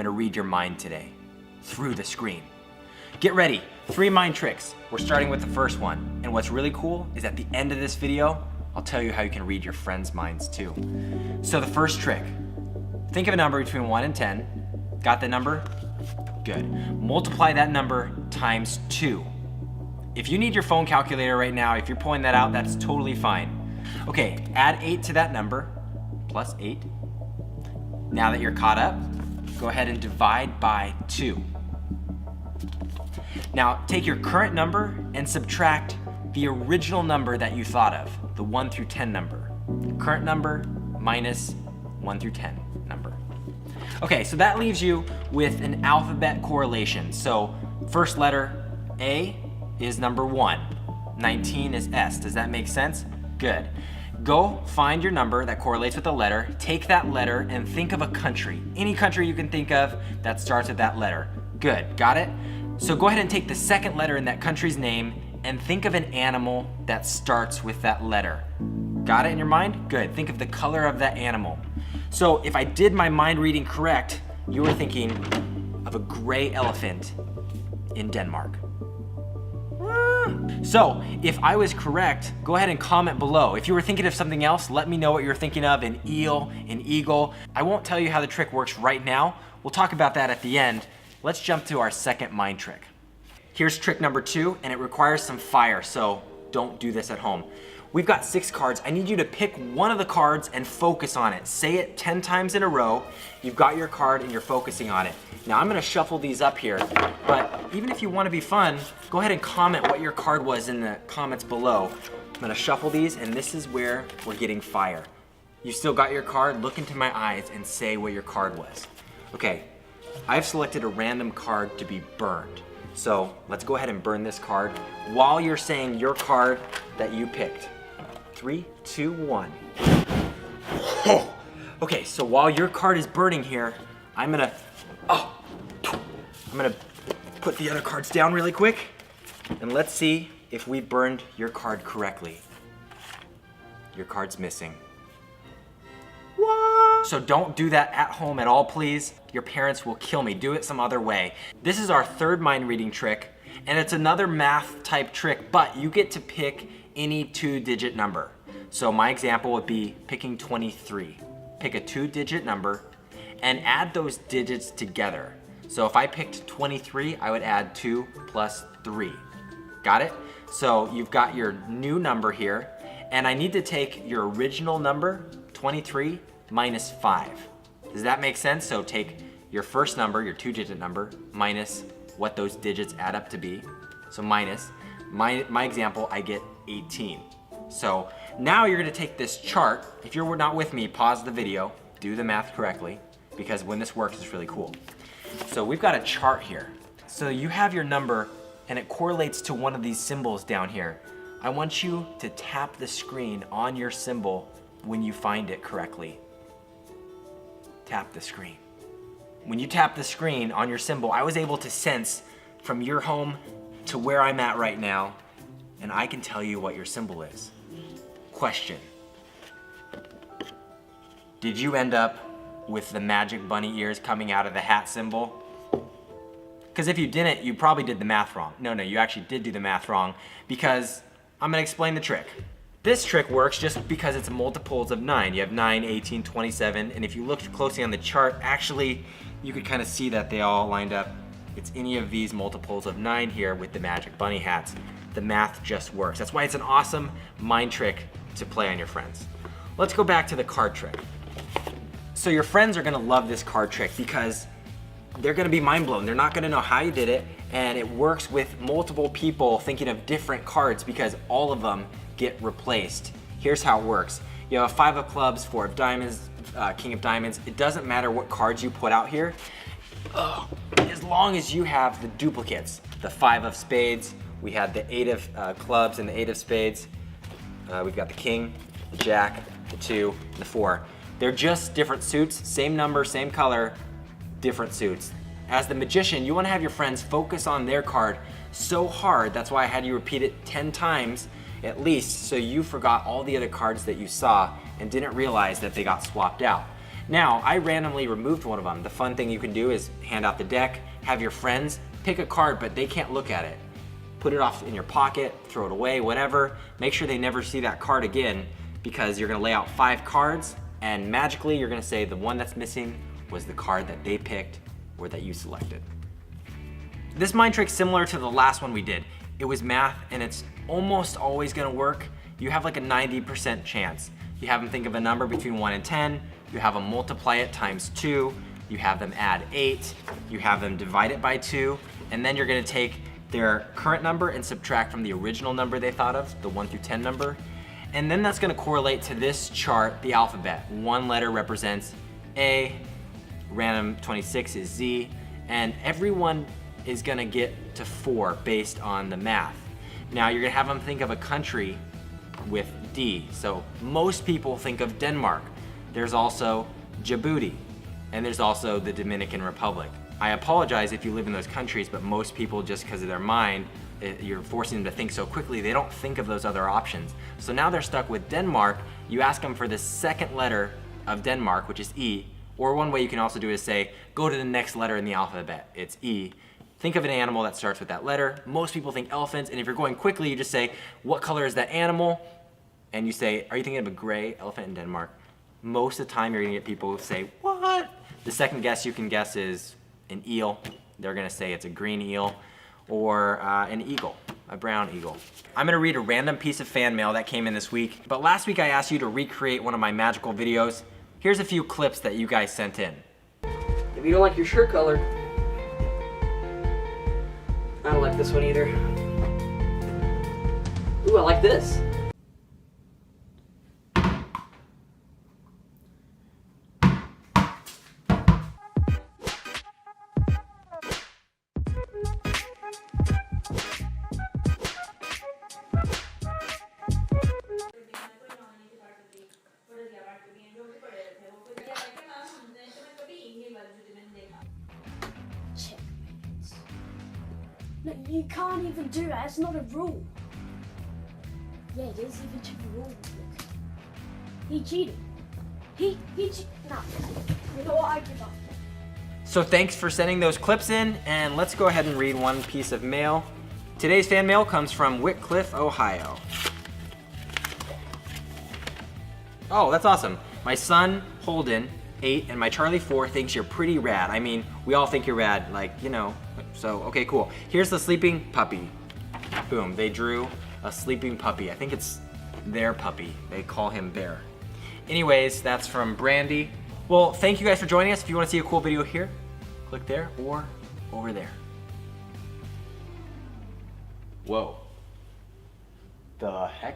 gonna read your mind today through the screen. Get ready, 3 mind tricks. We're starting with the first one. And what's really cool is at the end of this video, I'll tell you how you can read your friends' minds too. So the first trick, think of a number between 1 and 10. Got the number? Good. Multiply that number times 2. If you need your phone calculator right now, if you're pulling that out, that's totally fine. Okay, add 8 to that number, plus 8. Now that you're caught up, go ahead and divide by 2. Now take your current number and subtract the original number that you thought of, the 1 through 10 number. Current number minus 1 through 10 number. Okay, so that leaves you with an alphabet correlation. So first letter A is number 1, 19 is S. Does that make sense? Good. Go find your number that correlates with the letter, take that letter and think of a country. Any country you can think of that starts with that letter. Good, got it? So go ahead and take the second letter in that country's name and think of an animal that starts with that letter. Got it in your mind? Good, think of the color of that animal. So if I did my mind reading correct, you were thinking of a gray elephant in Denmark. So if I was correct, go ahead and comment below. If you were thinking of something else, let me know what you're thinking of, an eel, an eagle. I won't tell you how the trick works right now. We'll talk about that at the end. Let's jump to our second mind trick. Here's trick number 2, and it requires some fire, so don't do this at home. We've got 6 cards. I need you to pick one of the cards and focus on it. Say it 10 times in a row. You've got your card and you're focusing on it. Now I'm gonna shuffle these up here, but even if you wanna be fun, go ahead and comment what your card was in the comments below. I'm gonna shuffle these, and this is where we're getting fire. You still got your card? Look into my eyes and say what your card was. Okay, I've selected a random card to be burned. So let's go ahead and burn this card while you're saying your card that you picked. 3, 2, 1. Oh. Okay, so while your card is burning here, I'm gonna put the other cards down really quick, and let's see if we burned your card correctly. Your card's missing. What? So don't do that at home at all, please. Your parents will kill me. Do it some other way. This is our third mind reading trick, and it's another math type trick, but you get to pick any 2-digit number. So my example would be picking 23. Pick a 2-digit number and add those digits together. So if I picked 23, I would add 2 plus 3. Got it? So you've got your new number here, and I need to take your original number, 23, minus 5. Does that make sense? So take your first number, your 2-digit number, minus what those digits add up to be. So minus, my example, I get 18. So now you're gonna take this chart. If you're not with me, pause the video, do the math correctly, because when this works, it's really cool. So we've got a chart here. So you have your number and it correlates to one of these symbols down here. I want you to tap the screen on your symbol when you find it correctly. Tap the screen. When you tap the screen on your symbol, I was able to sense from your home to where I'm at right now, and I can tell you what your symbol is. Question. Did you end up with the magic bunny ears coming out of the hat symbol? Because if you didn't, you probably did the math wrong. No, you actually did do the math wrong, because I'm gonna explain the trick. This trick works just because it's multiples of 9. You have 9, 18, 27, and if you looked closely on the chart, actually, you could kind of see that they all lined up. It's any of these multiples of 9 here with the magic bunny hats. The math just works. That's why it's an awesome mind trick to play on your friends. Let's go back to the card trick. So your friends are gonna love this card trick because they're gonna be mind blown. They're not gonna know how you did it, and it works with multiple people thinking of different cards because all of them get replaced. Here's how it works. You have a 5 of clubs, 4 of diamonds, king of diamonds. It doesn't matter what cards you put out here, as long as you have the duplicates. The 5 of spades, we had the 8 of clubs and the 8 of spades. We've got the king, the jack, the 2, and the 4. They're just different suits, same number, same color, different suits. As the magician, you wanna have your friends focus on their card so hard, that's why I had you repeat it 10 times at least, so you forgot all the other cards that you saw and didn't realize that they got swapped out. Now, I randomly removed one of them. The fun thing you can do is hand out the deck, have your friends pick a card, but they can't look at it. Put it off in your pocket, throw it away, whatever. Make sure they never see that card again, because you're gonna lay out 5 cards, and magically you're gonna say the one that's missing was the card that they picked or that you selected. This mind trick's similar to the last one we did. It was math, and it's almost always gonna work. You have like a 90% chance. You have them think of a number between 1 and 10, you have them multiply it times 2, you have them add 8, you have them divide it by 2, and then you're gonna take their current number and subtract from the original number they thought of, the 1 through 10 number. And then that's gonna correlate to this chart, the alphabet. One letter represents A, random 26 is Z, and everyone is gonna get to 4 based on the math. Now you're gonna have them think of a country with D. So most people think of Denmark. There's also Djibouti, and there's also the Dominican Republic. I apologize if you live in those countries, but most people, just because of their mind, you're forcing them to think so quickly, they don't think of those other options. So now they're stuck with Denmark. You ask them for the second letter of Denmark, which is E, or one way you can also do it is say, go to the next letter in the alphabet, it's E. Think of an animal that starts with that letter. Most people think elephants, and if you're going quickly, you just say, what color is that animal? And you say, are you thinking of a gray elephant in Denmark? Most of the time you're gonna get people who say, what? The second guess you can guess is an eel. They're gonna say it's a green eel, or an eagle, a brown eagle. I'm gonna read a random piece of fan mail that came in this week, but last week I asked you to recreate one of my magical videos. Here's a few clips that you guys sent in. If you don't like your shirt color, I don't like this one either. Ooh, I like this. No, you can't even do that. It's not a rule. Yeah, it is even to the rule book. He cheated. He cheated. No. You know what? I give up. So thanks for sending those clips in, and let's go ahead and read one piece of mail. Today's fan mail comes from Whitcliffe, Ohio. Oh, that's awesome. My son, Holden, 8, and my Charlie, 4, thinks you're pretty rad. I mean, we all think you're rad, like, you know. So, okay, cool. Here's the sleeping puppy. Boom, they drew a sleeping puppy. I think it's their puppy. They call him Bear. Anyways, that's from Brandy. Well, thank you guys for joining us. If you want to see a cool video here, click there or over there. Whoa. The heck?